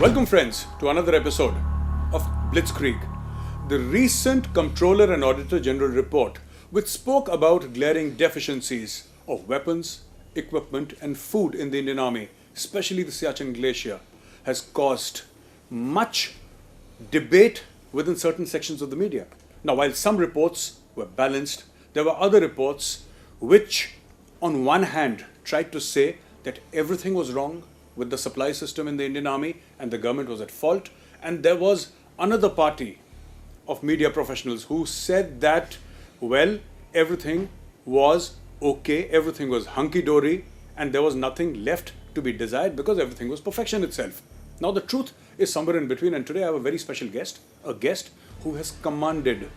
Welcome friends to another episode of Blitzkrieg, the recent Comptroller and Auditor General report which spoke about glaring deficiencies of weapons, equipment and food in the Indian Army, especially the Siachen glacier, has caused much debate within certain sections of the media. Now, while some reports were balanced, there were other reports which, on one hand, tried to say that everything was wrong with the supply system in the Indian Army and the government was at fault. And there was another party of media professionals who said that, well, everything was okay, everything was hunky-dory, and there was nothing left to be desired because everything was perfection itself. Now, the truth is somewhere in between, and today I have a very special guest, a guest who has commanded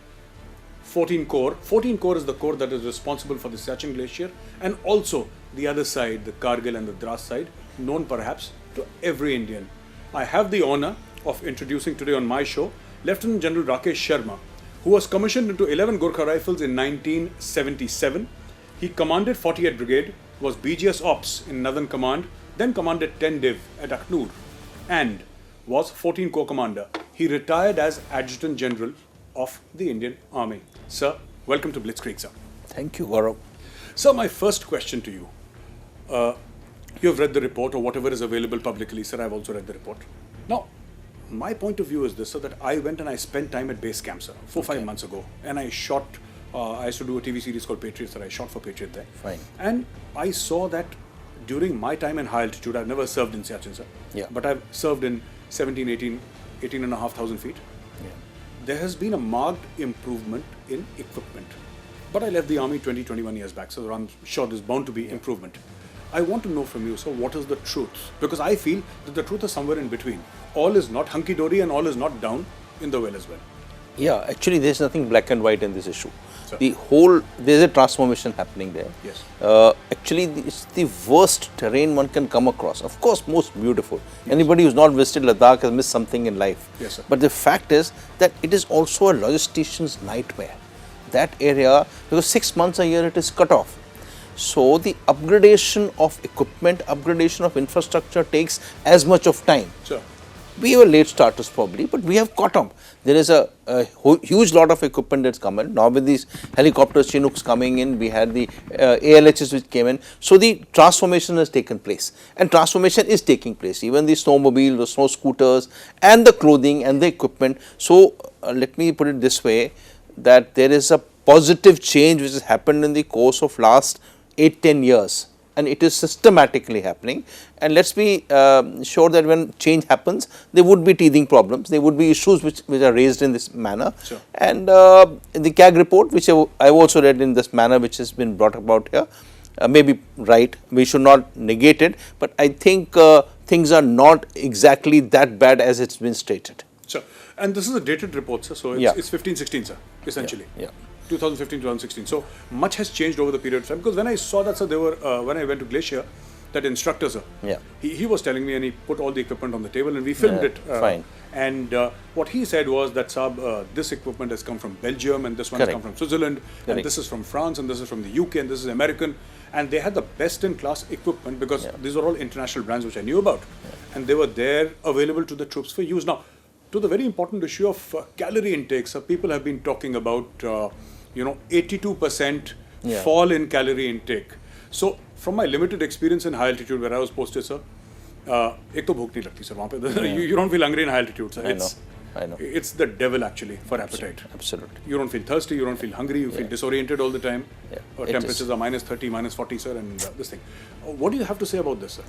14 Corps. 14 Corps is the corps that is responsible for the Siachen glacier, and also the other side, the Kargil and the Dras side, known perhaps to every Indian. I have the honor of introducing today on my show Lieutenant General Rakesh Sharma, who was commissioned into 11 Gorkha Rifles in 1977. He commanded 48th Brigade, was BGS Ops in Northern Command, then commanded 10 Div at Aknoor, and was 14 Corps Commander. He retired as Adjutant General of the Indian Army. Sir, welcome to Blitzkrieg, sir. Thank you, Gaurav. Sir, my first question to you. You have read the report or whatever is available publicly, sir. I've also read the report. Now, my point of view is this, sir, that I went and I spent time at base camp, sir, 4-5 months ago, and I shot. I used to do a TV series called Patriot, sir. I shot for Patriot there. Fine. And I saw that during my time in high altitude, I've never served in Siachen, sir. Yeah. But I've served in 17, 18,500 feet. Yeah. There has been a marked improvement in equipment. But I left the army 21 years back, so I'm sure there's bound to be improvement. I want to know from you, sir, what is the truth? Because I feel that the truth is somewhere in between. All is not hunky-dory and all is not down in the well as well. Yeah, actually there's nothing black and white in this issue. Sir. There's a transformation happening there. Yes. Actually, it's the worst terrain one can come across. Of course, most beautiful. Yes. Anybody who's not visited Ladakh has missed something in life. Yes, sir. But the fact is that it is also a logistician's nightmare. That area, because 6 months a year it is cut off. So the upgradation of equipment, upgradation of infrastructure takes as much of time. Sure. We were late starters probably, but we have caught up. There is a huge lot of equipment that's come in. Now with these helicopters, Chinooks coming in, we had the ALHs which came in. So the transformation has taken place, and transformation is taking place. Even the snowmobile, the snow scooters, and the clothing and the equipment. So let me put it this way, that there is a positive change which has happened in the course of last 8-10 years, and it is systematically happening. And let's be sure that when change happens, there would be teething problems, there would be issues which are raised in this manner. Sure. And in the CAG report, which I've also read in this manner, which has been brought about here, may be right, we should not negate it, but I think things are not exactly that bad as it's been stated. Sure. And this is a dated report, sir, so it's 15-16, sir, essentially. Yeah. 2015, 2016. So much has changed over the period of time, because when I saw that, sir, they were, when I went to Glacier, that instructor, sir, he was telling me, and he put all the equipment on the table and we filmed it. Fine. And what he said was that, sir, this equipment has come from Belgium, and this one has come from Switzerland, and this is from France, and this is from the UK, and this is American. And they had the best in class equipment, because these are all international brands which I knew about. And they were there available to the troops for use. Now, to the very important issue of calorie intake, sir, people have been talking about 82% fall in calorie intake. So, from my limited experience in high altitude where I was posted, sir, ek to bhook nahi lagti, sir, wahan pe. You don't feel hungry in high altitude, sir. I know. It's the devil actually for appetite. Absolutely. You don't feel thirsty, you don't feel hungry, you feel disoriented all the time. Temperatures are minus 30, minus 40, sir, and this thing. What do you have to say about this, sir?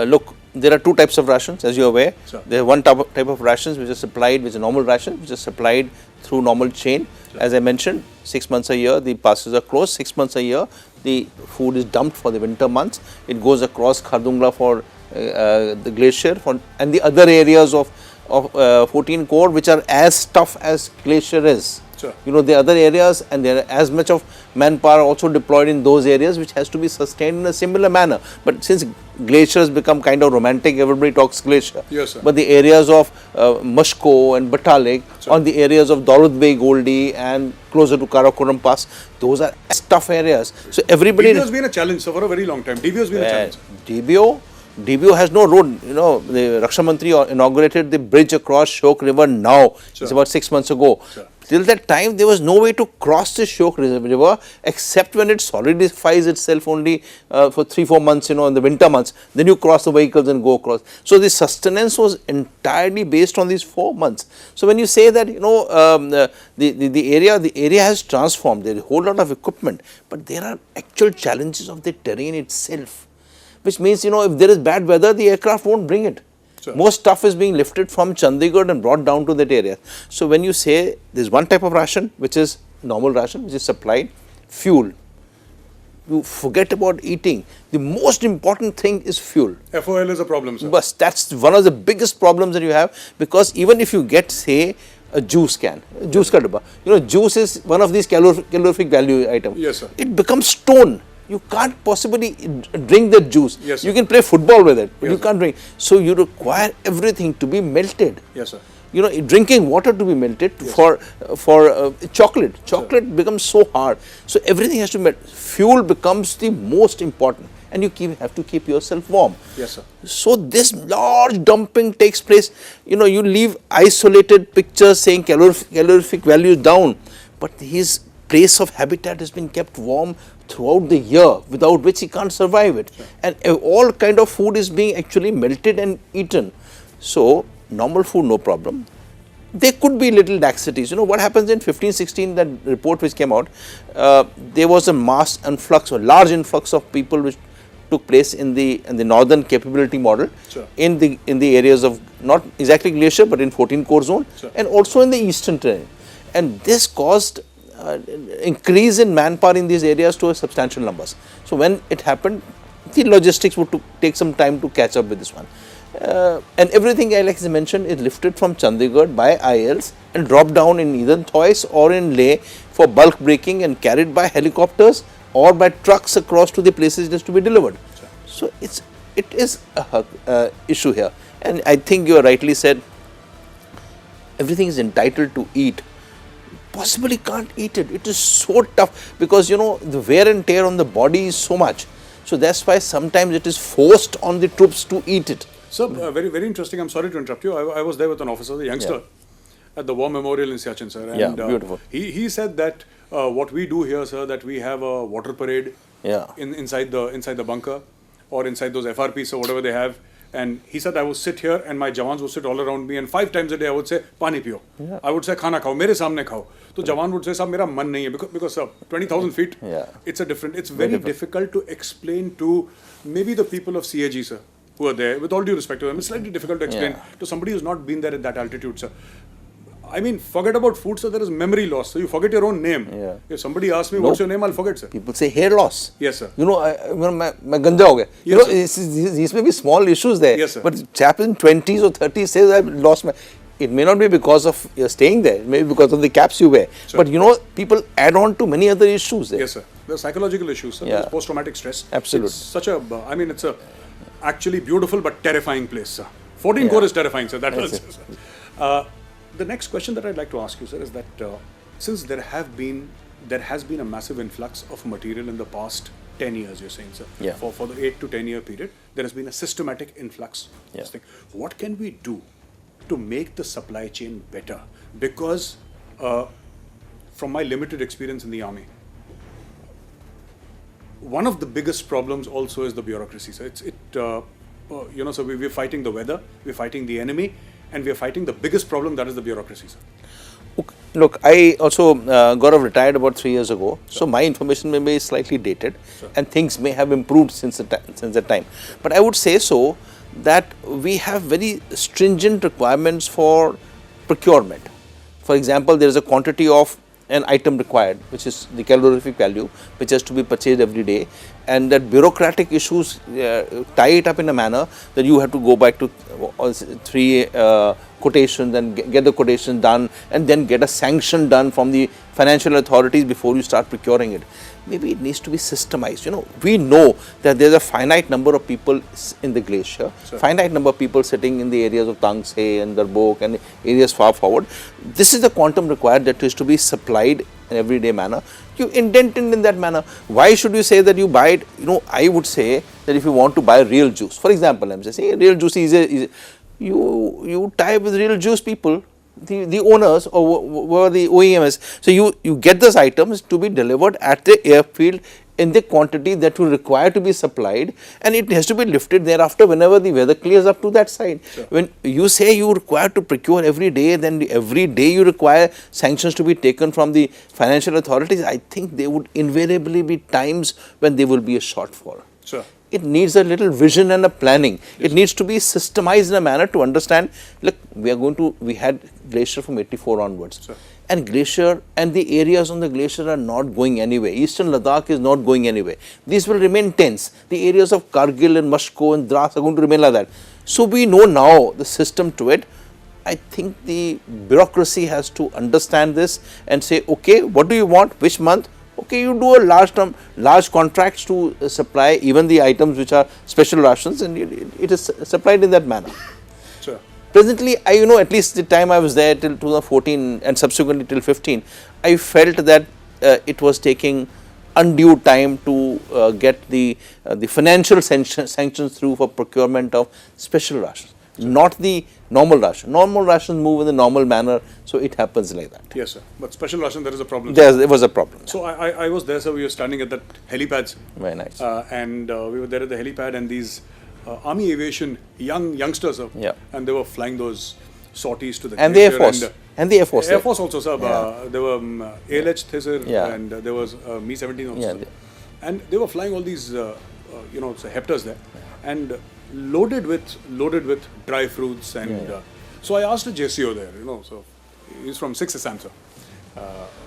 Look, there are two types of rations, as you are aware. Sure. There are one type of rations which is supplied, which is a normal ration, which is supplied through normal chain. Sure. As I mentioned, 6 months a year, the passes are closed. 6 months a year, the food is dumped for the winter months. It goes across Khardungla for the glacier and the other areas of 14 Corps, which are as tough as glacier is. Sure. The other areas, and there are as much of manpower also deployed in those areas, which has to be sustained in a similar manner. But since glacier has become kind of romantic, everybody talks glacier. Yes, sir. But the areas of Mashko and Batalik, on the areas of Daulud Bey Goldi and closer to Karakoram Pass, those are tough areas. So everybody... DBO has been a challenge, sir, for a very long time. DBO has been a challenge. DBO, DBO has no road. The Raksha Mantri inaugurated the bridge across Shyok River now. It's about 6 months ago. Till that time, there was no way to cross the Shyok River except when it solidifies itself only for 3-4 months, in the winter months. Then you cross the vehicles and go across. So the sustenance was entirely based on these 4 months. So when you say that, the area has transformed, there is a whole lot of equipment, but there are actual challenges of the terrain itself, which means, if there is bad weather, the aircraft won't bring it. Sure. Most stuff is being lifted from Chandigarh and brought down to that area. So when you say there's one type of ration, which is normal ration, which is supplied, fuel. You forget about eating. The most important thing is fuel. FOL is a problem, sir. But that's one of the biggest problems that you have, because even if you get, say, a juice can, juice ka dabba, juice is one of these calorific value items. Yes, sir. It becomes stone. You can't possibly drink that juice. Yes, sir. You can play football with it, but yes, you can't drink. So you require everything to be melted. Yes, sir. Drinking water to be melted. Yes, for chocolate. Chocolate, sir, becomes so hard. So everything has to melt. Fuel becomes the most important, and you have to keep yourself warm. Yes, sir. So this large dumping takes place. You leave isolated pictures saying calorific values down, but his place of habitat has been kept warm throughout the year, without which he can't survive it. Sure. And all kind of food is being actually melted and eaten. So normal food, no problem. There could be little laxities. What happens in 15-16, that report which came out, there was a mass influx or large influx of people which took place in the northern capability model. Sure. in the areas of not exactly glacier, but in 14 core zone. Sure. And also in the eastern terrain. And this caused increase in manpower in these areas to a substantial numbers. So when it happened, the logistics would take some time to catch up with this one. And everything, like I mentioned, is lifted from Chandigarh by ILs and dropped down in either Thois or in Leh for bulk breaking and carried by helicopters or by trucks across to the places it is to be delivered. Sure. So it is a issue here. And I think you rightly said, everything is entitled to eat. Possibly can't eat it. It is so tough because the wear and tear on the body is so much. So that's why sometimes it is forced on the troops to eat it. So very, very interesting. I'm sorry to interrupt you. I was there with an officer, a youngster, at the War Memorial in Siachen, sir. And, beautiful. He said that what we do here, sir, that we have a water parade inside the bunker or inside those FRPs or whatever they have. And he said, I would sit here and my jawans would sit all around me, and 5 times a day I would say, Pani piyo. Yeah. I would say, Khana khao, mere samne khao. So Jawan would say, Sab, mera man nahi hai. Because 20,000 feet, it's very difficult to explain to maybe the people of CAG, sir, who are there. With all due respect to them, it's slightly difficult to explain to somebody who's not been there at that altitude, sir. I mean, forget about food, sir, there is memory loss. So you forget your own name. Yeah. If somebody asks me, what's your name, I'll forget, sir. People say hair loss. Yes, sir. मैं ganja हो गया. These may be small issues there. Yes, sir. But chap in 20s or 30s says, I've lost my... It may not be because of your staying there. It may be because of the caps you wear. Sure. But people add on to many other issues there. Yes, sir. There are psychological issues, sir. There's post-traumatic stress. Absolutely. It's such a... it's a actually beautiful but terrifying place, sir. 14 core is terrifying, sir. That was... The next question that I'd like to ask you, sir, is that since there has been a massive influx of material in the past 10 years, you're saying, sir, for the 8 to 10 year period, there has been a systematic influx. Yeah. What can we do to make the supply chain better? Because from my limited experience in the army, one of the biggest problems also is the bureaucracy. So so we're fighting the weather, we're fighting the enemy, and we're fighting the biggest problem, that is the bureaucracy, sir. Look, I also Gaurav retired about 3 years ago, so my information may be slightly dated, and things may have improved since that time. But I would say so that we have very stringent requirements for procurement. For example, there is a quantity of an item required, which is the calorific value, which has to be purchased every day, and that bureaucratic issues tie it up in a manner that you have to go back to 3 quotations and get the quotation done, and then get a sanction done from the financial authorities before you start procuring it. Maybe it needs to be systemized. We know that there's a finite number of people in the glacier, finite number of people sitting in the areas of Tangshe and Darbok and areas far forward. This is the quantum required that is to be supplied an everyday manner, you indent it in that manner. Why should you say that you buy it? I would say that if you want to buy real juice, for example, I'm just saying real juice is you tie up with real juice people, the owners or the OEMs. So you get those items to be delivered at the airfield in the quantity that will require to be supplied, and it has to be lifted thereafter whenever the weather clears up to that side. Sure. When you say you require to procure every day, then every day you require sanctions to be taken from the financial authorities. I think there would invariably be times when there will be a shortfall. Sure. It needs a little vision and a planning. Yes. It needs to be systemized in a manner to understand, look, we had glacier from 84 onwards. Sure. And glacier and the areas on the glacier are not going anywhere. Eastern Ladakh is not going anywhere. These will remain tense. The areas of Kargil and Mashko and Dras are going to remain like that. So we know now the system to it. I think the bureaucracy has to understand this and say, okay, what do you want? Which month? Okay, you do a large contracts to supply even the items which are special rations, and it is supplied in that manner. Sure. Presently, at least the time I was there till 2014 and subsequently till 15, I felt that it was taking undue time to get the financial sanctions through for procurement of special rations. Sure. Not the normal ration. Normal rations move in the normal manner, so it happens like that. Yes, sir. But special ration, there is a problem. There was a problem. So I was there, sir. We were standing at that helipads. Very nice. And we were there at the helipad, and these Army Aviation youngsters, sir. Yeah. And they were flying those sorties to the and the Air Force. And the Air Force. Air Force also, sir. Yeah. There were ALH Thesser, and there was Me-17 also. Yeah. And they were flying all these, hepters there, and loaded with dry fruits, and so I asked the JCO there, so he's from 6 Assam, sir.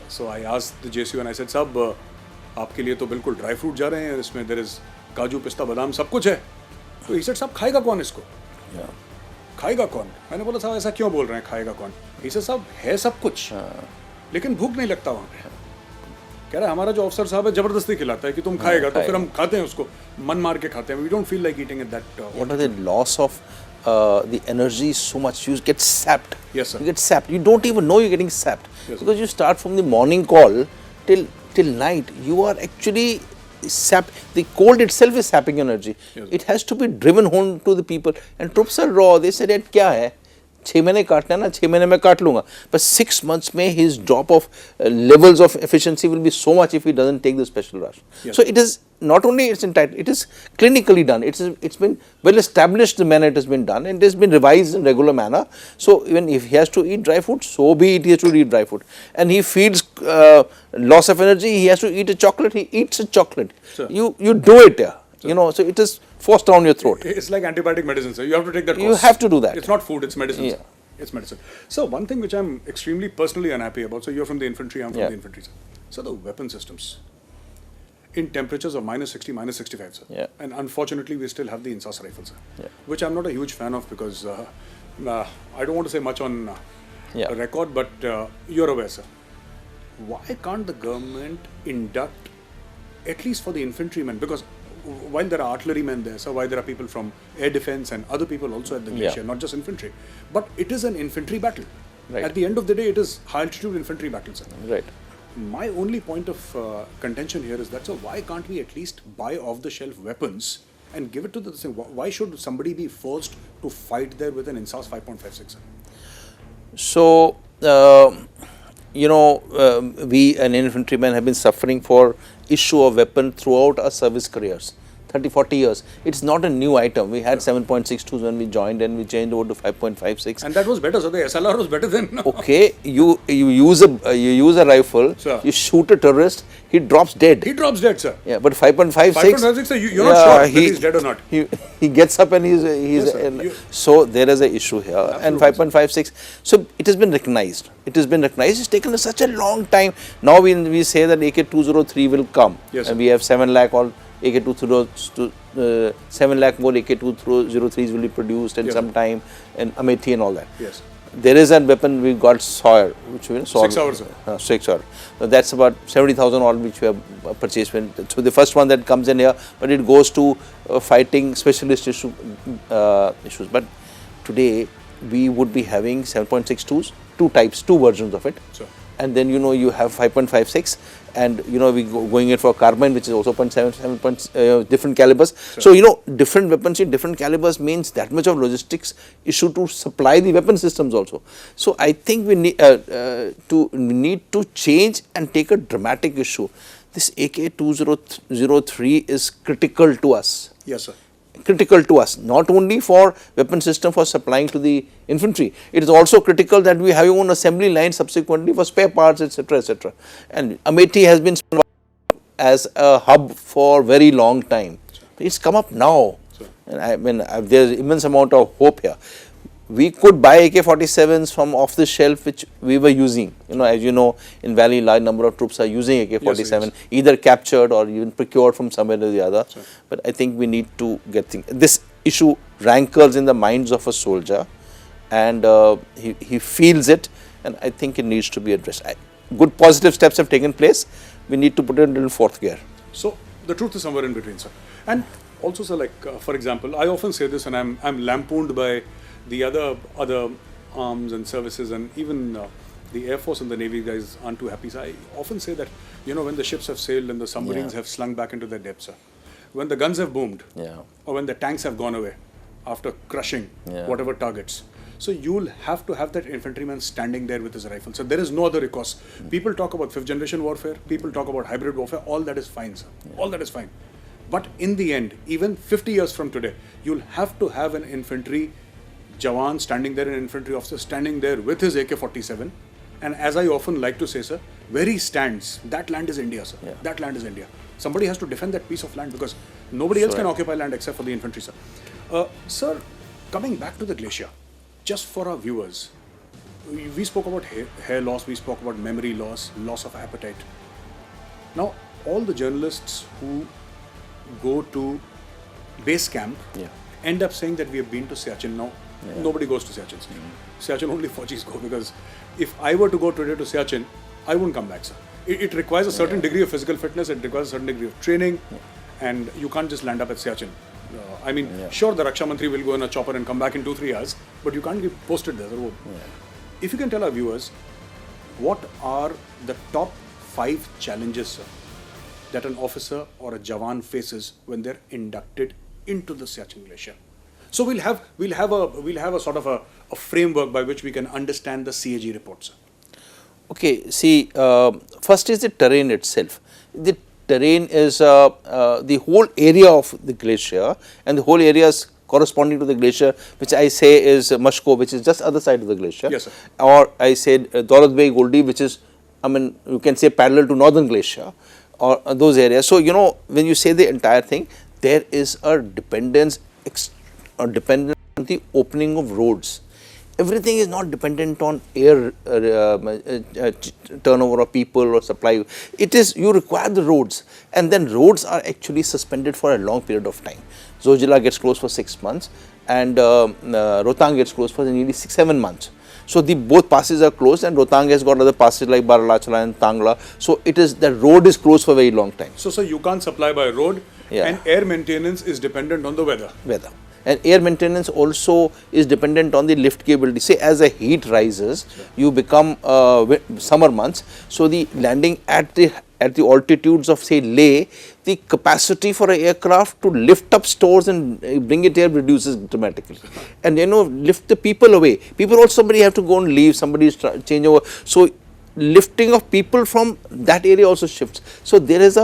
So I asked the JCO and I said, "Sab, आपके लिए तो बिल्कुल dry fruit जा रहे हैं, इसमें there is काजू पिस्ता बादाम सब कुछ है." तो he said, "साहब खाएगा कौन इसको? खाएगा कौन?" मैंने बोला, "साहब ऐसा क्यों बोल रहे हैं, खाएगा कौन?" He said, "साहब है सब कुछ, लेकिन भूख नहीं लगता वहाँ पे." कह रहा है हमारा जो अफसर साहब है जबरदस्ती खिलाता है कि तुम खाएगा, तो फिर हम खाते हैं उसको, मन मार के खाते हैं. We don't feel like eating at that. What are the loss of the energy so much? You get sapped. Yes, sir. You get sapped. You don't even know you're getting sapped. Yes, because you start from the morning call till night. You are actually sapped. The cold itself is sapping energy. Yes. It has to be driven home to the people. And troops are raw. They said, क्या है? 6 महीने काटना है ना, 6 महीने में काट लूँगा. But 6 months में his drop of levels of efficiency will be so much if he doesn't take the special ration. Yes. So it is not only it's entitled, it is clinically done. It's been well established the manner it has been done, and it has been revised in regular manner. So even if he has to eat dry food, so be it, he has to eat dry food. And he feels loss of energy, he has to eat a chocolate, he eats a chocolate. Sure. You do it, so it is forced down your throat. It's like antibiotic medicine, sir. You have to take that course. You have to do that. It's not food, it's medicine. Yeah. It's medicine. So one thing which I'm extremely personally unhappy about, so you're from the infantry, I'm from the infantry, sir. So the weapon systems in temperatures of -60, -65, sir. Yeah. And unfortunately, we still have the Insas rifles, sir, which I'm not a huge fan of because I don't want to say much on record, but you're aware, sir. Why can't the government induct, at least for the infantrymen, because while there are artillerymen there, so while there are people from air defense and other people also at the glacier, not just infantry, but it is an infantry battle. Right. At the end of the day, it is high altitude infantry battle, sir. Right. My only point of contention here is that, so why can't we at least buy off-the-shelf weapons and give it to the thing? Why should somebody be forced to fight there with an INSAS 5.56? So, we and infantrymen have been suffering for issue of weapon throughout our service careers. 30-40 years. It's not a new item. We had 7.62s when we joined, and we changed over to 5.56. And that was better. So the SLR was better than. Okay, you use a rifle. Sir. You shoot a terrorist. He drops dead. He drops dead, sir. Yeah, but 5.56. 5.56, sir. You're not sure whether he's dead or not. He gets up and he's. So there is an issue here. Absolutely, and 5.56. So it has been recognized. It's taken us such a long time. Now we say that AK-203 will come. Yes, and we have 7 lakh all. AK-203, 7 lakh more AK-203s will be produced in some time, and Amethi and all that. Yes. There is a weapon we got Sawyer, which we 6 hours. 6 hours. So that's about 70,000 all which we have purchased. So the first one that comes in here, but it goes to fighting specialist issues. But today we would be having 7.62s, two versions of it. Sure. and then you have 5.56, and we going in for carbine, which is also 0.77 different calibers. So different weapons in different calibers means that much of logistics issue to supply the weapon systems also. So I think we need to change and take a dramatic issue. This AK-2003 is critical to us. Yes, sir. Critical to us, not only for weapon system for supplying to the infantry, it is also critical that we have your own assembly line subsequently for spare parts, etc., etc. And Amethi has been as a hub for very long time. It's come up now, and there's immense amount of hope here. We could buy AK-47s from off the shelf, which we were using. As you know, in Valley, large number of troops are using AK-47, either captured or even procured from somewhere or the other. Sure. But I think we need to get things. This issue rankles in the minds of a soldier, and he feels it, and I think it needs to be addressed. Good positive steps have taken place. We need to put it in fourth gear. So the truth is somewhere in between, sir. And also, sir, for example, I often say this, and I'm lampooned by the other arms and services, and even the Air Force and the Navy guys aren't too happy. So I often say that, when the ships have sailed and the submarines have slung back into their depths, when the guns have boomed, or when the tanks have gone away after crushing whatever targets, so you'll have to have that infantryman standing there with his rifle. So there is no other recourse. People talk about fifth generation warfare, people talk about hybrid warfare, all that is fine, sir. All that is fine. But in the end, even 50 years from today, you'll have to have an infantry Jawan standing there, an infantry officer standing there with his AK-47, and as I often like to say, sir, where he stands, that land is India, sir. Yeah. That land is India. Somebody has to defend that piece of land, because nobody else can occupy land except for the infantry, sir. Sir, coming back to the glacier, just for our viewers, we spoke about hair loss, we spoke about memory loss, loss of appetite. Now, all the journalists who go to base camp end up saying that we have been to Siachen. Now, nobody goes to Siachen. Siachen only Fauji's go, because if I were to go today to Siachen, I wouldn't come back, sir. It requires a certain degree of physical fitness, it requires a certain degree of training, and you can't just land up at Siachen. Sure, the Raksha Mantri will go in a chopper and come back in 2-3 hours, but you can't be posted there. If you can tell our viewers, what are the top 5 challenges, sir, that an officer or a Jawan faces when they're inducted into the Siachen Glacier? So we'll have a sort of a framework by which we can understand the CAG reports. Okay, see, first is the terrain itself. The terrain is the whole area of the glacier, and the whole area is corresponding to the glacier, which I say is Mashko, which is just other side of the glacier. Yes, sir. Or I said Daulat Bey Goldi, which is, you can say parallel to Northern Glacier, or those areas. So, when you say the entire thing, there is a dependence on the opening of roads. Everything is not dependent on air turnover of people or supply. It is, you require the roads, and then roads are actually suspended for a long period of time. Zojila gets closed for 6 months, and Rohtang gets closed for nearly 6-7 months. So both passes are closed, and Rohtang has got other passes like Baralachala and Tangla. So the road is closed for a very long time. So you can't supply by road, and air maintenance is dependent on the weather. And air maintenance also is dependent on the lift capability. Say as the heat rises, you become summer months. So the landing at the altitudes of say Leh, the capacity for an aircraft to lift up stores and bring it here reduces dramatically. And lift the people away. People also, somebody have to go and leave, somebody is change over. So lifting of people from that area also shifts. So there is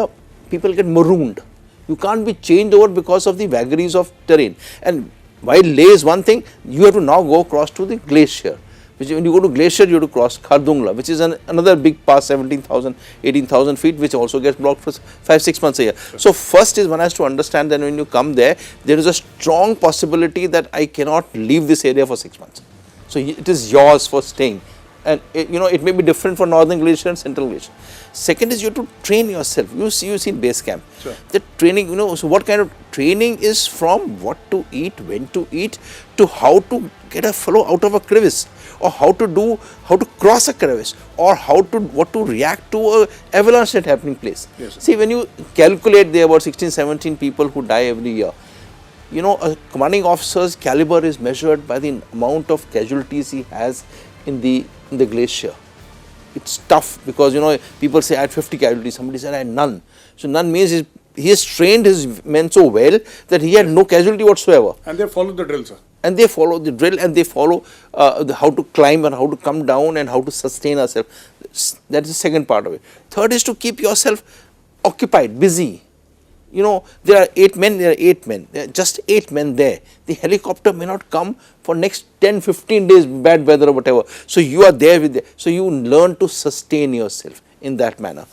people get marooned. You can't be changed over because of the vagaries of terrain. And while Leh is one thing, you have to now go across to the glacier. Which when you go to glacier, you have to cross Khardungla, which is another big pass, 17,000, 18,000 feet, which also gets blocked for 5-6 months a year. Sure. So first is one has to understand that when you come there is a strong possibility that I cannot leave this area for 6 months. So it is yours for staying. And it may be different for Northern Glacier and Central Glacier. Second is you have to train yourself. You see in base camp. Sure. The training, so what kind of training is from what to eat, when to eat, to how to get a fellow out of a crevice, or how to cross a crevice, or what to react to a avalanche at happening place. Yes, see, when you calculate there are about 16-17 people who die every year. A commanding officer's caliber is measured by the amount of casualties he has in the glacier. it's tough because, people say I had 50 casualties, somebody said I had none. So none means he has trained his men so well that he had no casualty whatsoever. And they followed the drill, sir. And they follow the drill, and they follow how to climb and how to come down and how to sustain ourselves. That's the second part of it. Third is to keep yourself occupied, busy. There are 8 men, there are just 8 men there. The helicopter may not come for next 10, 15 days, bad weather or whatever. So you are there with them. So you learn to sustain yourself in that manner.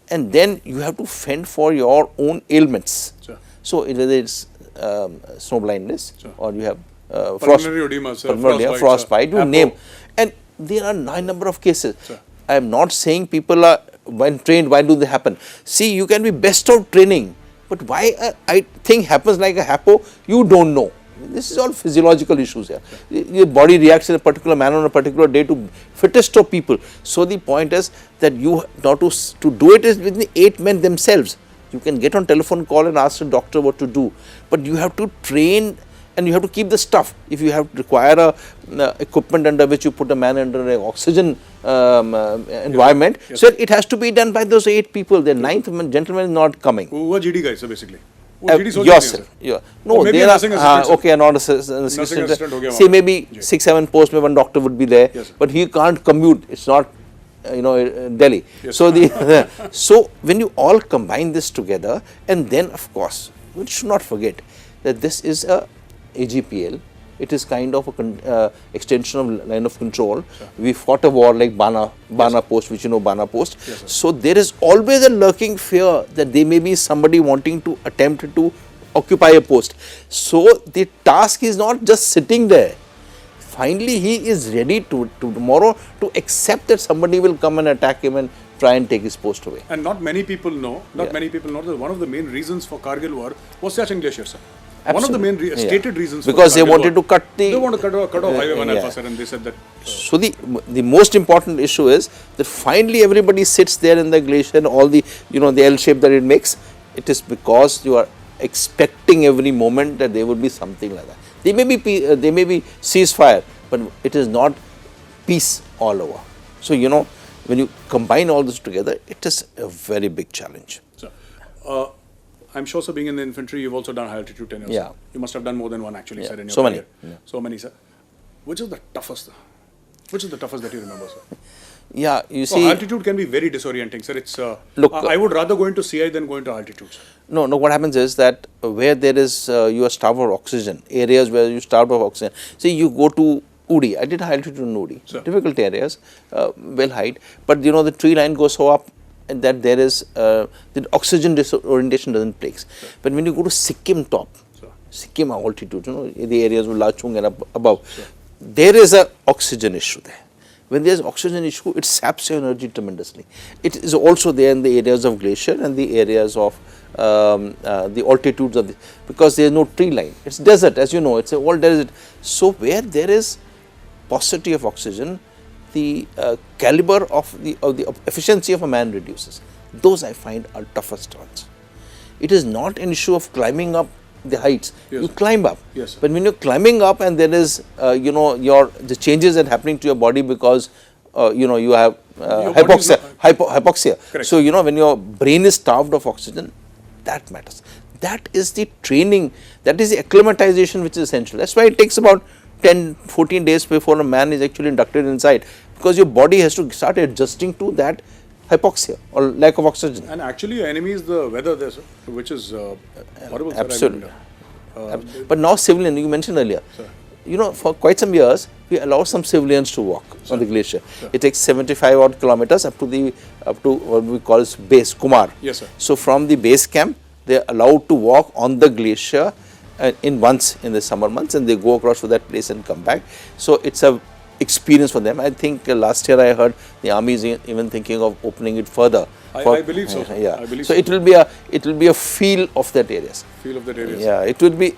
And then you have to fend for your own ailments. Sure. So whether it's snow blindness, sure, or you have pulmonary edema, frostbite, you name. And there are 9 number of cases. Sure. I am not saying people are, when trained, why do they happen? See, you can be best of training, but why I think happens like a hapo, you don't know. This is all physiological issues here. Your body reacts in a particular manner on a particular day to fittest of people. So the point is that you not to do it is with the 8 men themselves. You can get on telephone call and ask the doctor what to do, but you have to train and you have to keep the stuff. If you have require a equipment under which you put a man under an oxygen environment, yes, so it has to be done by those 8 people. The 9th gentleman is not coming. Who are GD guys, so basically? Yourself. Yeah. No, there are okay, not an assistant. See, maybe 6, 7 posts, maybe one doctor would be there, yes, but he can't commute. It's not, Delhi. Yes. So so when you all combine this together, and then of course, we should not forget that this is a AGPL. It is kind of a extension of line of control. Sure. We fought a war like Bana post, which Bana post. Yes, so there is always a lurking fear that there may be somebody wanting to attempt to occupy a post. So the task is not just sitting there. Finally, he is ready to tomorrow to accept that somebody will come and attack him and try and take his post away. And not many people know that one of the main reasons for Kargil war was Siachen Glacier, sir. Absolutely. One of the main stated reasons because for they wanted to cut they want to cut off Highway 1 Alpha, sir, and they said that. So the most important issue is that finally everybody sits there in the glacier and all the the L shape that it makes. It is because you are expecting every moment that there would be something like that. They may be ceasefire, but it is not peace all over. So when you combine all this together, it is a very big challenge. So, I'm sure, sir, being in the infantry, you've also done high altitude tenures. Yeah. You must have done more than one, actually, Yeah. sir, in your So many. career. Yeah. So many, sir. Which is the toughest, sir? Which is the toughest that you remember, sir? Yeah, you So see. altitude can be very disorienting, sir. It's Look, I would rather go into CI than go into altitude, sir. No, what happens is that where there is you are starved of oxygen, areas where you starved of oxygen. See, you go to Udi. I did high altitude in Udi. Sure. Difficult areas, well height, but the tree line goes so up and that there is the oxygen disorientation doesn't place. Sure. But when you go to Sikkim top, Sure. Sikkim altitude, the areas of Lachung and above, Sure. there is a oxygen issue there. When there is oxygen issue, it saps your energy tremendously. It is also there in the areas of glacier and the areas of the altitudes of because there is no tree line. It's desert, as you know. It's all desert. So where there is paucity of oxygen, the caliber of the efficiency of a man reduces. Those I find are toughest ones. It is not an issue of climbing up the heights. Yes, you sir. climb up, Yes, sir. but when you're climbing up and there is the changes that are happening to your body because you have hypoxia. Hypoxia. Correct. So when your brain is starved of oxygen, that matters. That is the training. That is the acclimatization which is essential. That's why it takes about 10, 14 days before a man is actually inducted inside, because your body has to start adjusting to that hypoxia or lack of oxygen. And actually, your enemy is the weather there, sir, which is horrible. Sir, Absolutely. I mean, But now civilian, you mentioned earlier, Sir. For quite some years, we allow some civilians to walk on the glacier. Sir. It takes 75 odd kilometers up to what we call as base, Kumar. Yes, sir. So from the base camp, they are allowed to walk on the glacier once in the summer months, and they go across to that place and come back. So it's a experience for them. I think last year I heard the army is even thinking of opening it further. I believe so. Yeah. I believe so so. it will be a feel of that areas. Feel of that area. Yeah, it will be,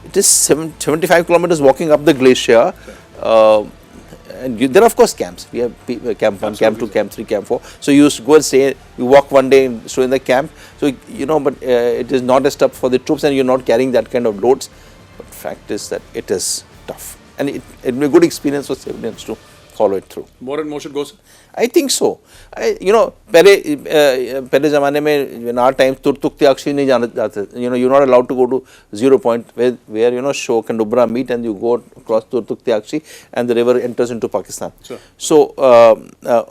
it is 75 kilometers walking up the glacier. And there are of course camps. We have camp 1, camp 2, camp 3, camp 4. So you go and stay, you walk one day and stay in the camp. So, but it is not as tough for the troops and you're not carrying that kind of loads. But fact is that it is tough. And it will be a good experience for civilians too. follow it through. More and more should go, sir? I think so. पहले ज़माने में in our time Turtuk अक्षी नहीं जाना जाते. You're not allowed to go to 0 point where Shok and Nubra meet, and you go across Turtuk Akshi and the river enters into Pakistan. Sure. So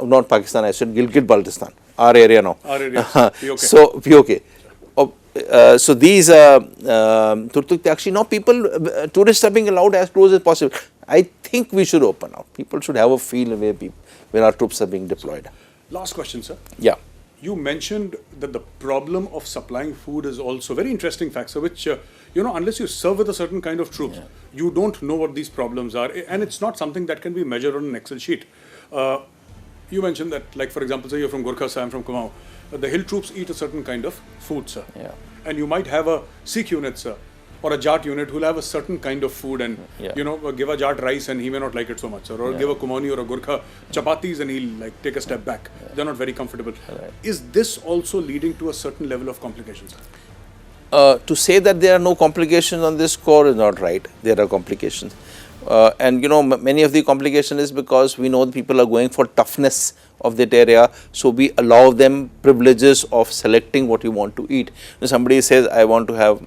not Pakistan, I said Gilgit Baltistan, our area now. Our area. POK. So POK. So these Turtuk Akshi, now people, tourists are being allowed as close as possible. I think we should open up. People should have a feel where our troops are being deployed. Last question, sir. Yeah. You mentioned that the problem of supplying food is also a very interesting factor, which, unless you serve with a certain kind of troops, you don't know what these problems are. And it's not something that can be measured on an Excel sheet. You mentioned that, like, for example, say you're from Gorkha, I'm from Kumaon. The hill troops eat a certain kind of food, sir. Yeah. And you might have a Sikh unit, sir, or a Jat unit who'll have a certain kind of food and, give a Jat rice and he may not like it so much, sir. Or give a Kumani or a Gurkha chapatis and he'll take a step back. They're not very comfortable. Right. Is this also leading to a certain level of complications, sir? To say that there are no complications on this score is not right. There are complications. And many of the complication is because we know the people are going for toughness of that area, so we allow them privileges of selecting what you want to eat. When somebody says, I want to have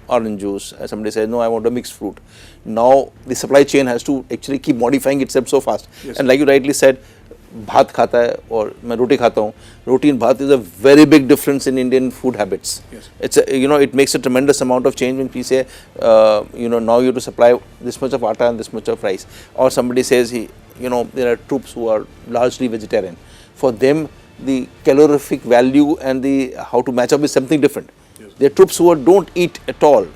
orange juice, and somebody says, no, I want a mixed fruit. Now the supply chain has to actually keep modifying itself so fast. Yes. And like you rightly said, भात खाता है और मैं रोटी खाता हूँ. Roti and bhat is a very big difference in Indian food habits. Yes. It's it makes a tremendous amount of change when we say now you have to supply this much of atta and this much of rice, or somebody says there are troops who are largely vegetarian. For them the calorific value and the how to match up is something different. Yes. There are troops who don't eat at all.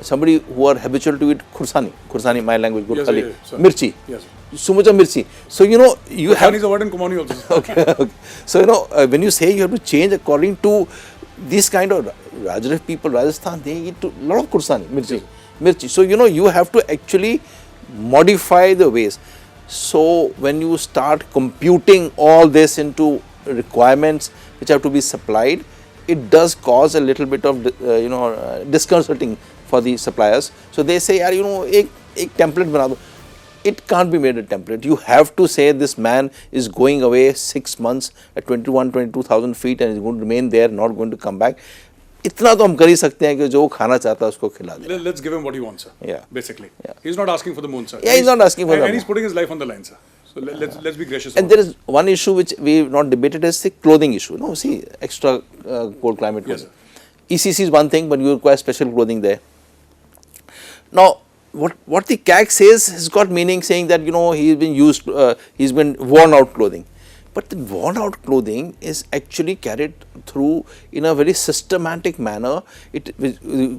Somebody who are habitual to eat khursani, my language, Gurkhali, mirchi. Yes. So much of mirchi. So you have. is a word in Kumani also. Okay. So when you say you have to change according to this kind of Rajasthan people, Rajasthan, they eat a lot of kursani, mirchi. So you have to actually modify the ways. So when you start computing all this into requirements which have to be supplied, it does cause a little bit of disconcerting for the suppliers. So they say, एक template बना दो. It can't be made a template. You have to say this man is going away 6 months at 22,000 feet and is going to remain there, not going to come back. इतना तो हम कर ही सकते हैं कि जो खाना चाहता है उसको खिला दे. Let's give him what he wants, sir. Yeah. Basically. Yeah. He's not asking for the moon, sir. Yeah, he's not asking for the moon. And he's putting his life on the line, sir. So let's be gracious. And there is one issue which we've not debated is the clothing issue. No, see, extra cold climate. Yes, sir. ECC is one thing, but you require special clothing there. Now, what the CAG says has got meaning, saying that he's been used, he's been worn out clothing. But the worn out clothing is actually carried through in a very systematic manner.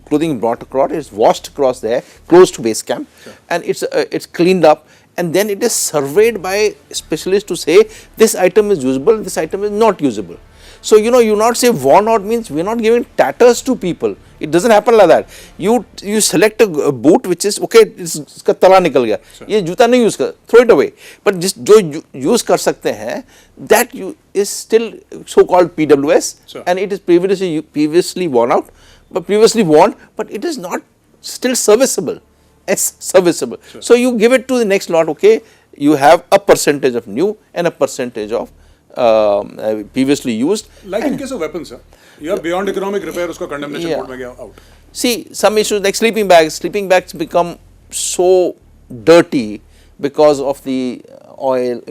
Clothing brought across, it's washed across there, close to base camp, sure. And it's cleaned up, and then it is surveyed by specialists to say this item is usable, this item is not usable. So you not say worn out means we're not giving tatters to people. It doesn't happen like that. You select a boot which is okay, इसका तला निकल गया, ये जूता नहीं use कर, throw it away. But जिस जो use कर सकते हैं, that is still so-called PWS, sure. And it is previously worn out, but it is not still serviceable. It's serviceable. Sure. So you give it to the next lot. Okay, you have a percentage of new and a percentage of previously used. Like in case of weapons, sir. You are beyond economic repair, usko condemnation board mein gaya out. See, some issues like sleeping bags become so dirty because of the oil,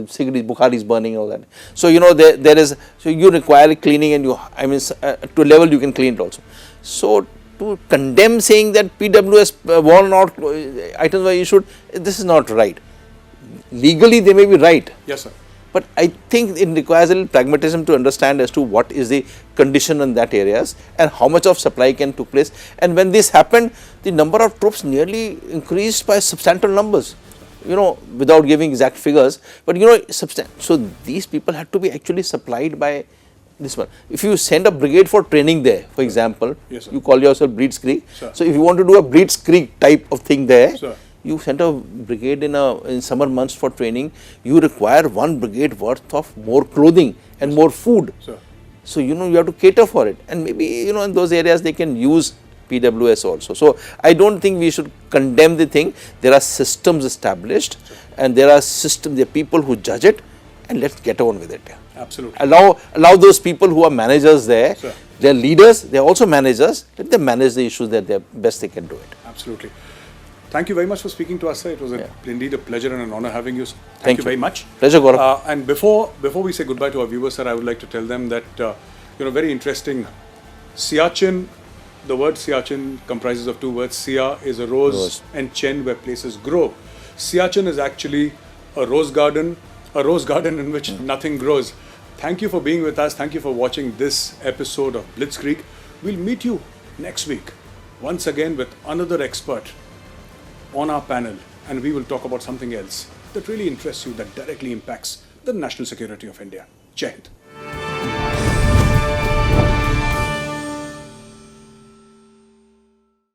cigarette, Bukhari is burning and all that. So, there is, so you require cleaning and to a level you can clean it also. So, to condemn saying that PWS worn out items were issued, this is not right. Legally, they may be right. Yes, sir. But I think it requires a little pragmatism to understand as to what is the condition in that areas and how much of supply can took place. And when this happened, the number of troops nearly increased by substantial numbers, without giving exact figures. But so these people had to be actually supplied by this one. If you send a brigade for training there, for example, yes, you call yourself Blitzkrieg. Sure. So if you want to do a Blitzkrieg type of thing there, sure. You send a brigade in summer months for training, you require one brigade worth of more clothing and more food. Sure. So, you have to cater for it. And maybe, in those areas they can use PWS also. So I don't think we should condemn the thing. There are systems established, and there are people who judge it, and let's get on with it. Absolutely. Allow those people who are managers there. Sure. They're leaders. They're also managers. Let them manage the issues that they're best they can do it. Absolutely. Thank you very much for speaking to us, sir. It was indeed a pleasure and an honor having you. Thank you very much. Pleasure, Gaurav. And before we say goodbye to our viewers, sir, I would like to tell them that very interesting. Siachen. The word Siachen comprises of two words. Sia is a rose, and Chen where places grow. Siachen is actually a rose garden in which nothing grows. Thank you for being with us. Thank you for watching this episode of Blitzkrieg. We'll meet you next week once again with another expert on our panel, and we will talk about something else that really interests you, that directly impacts the national security of India. Jai Hind.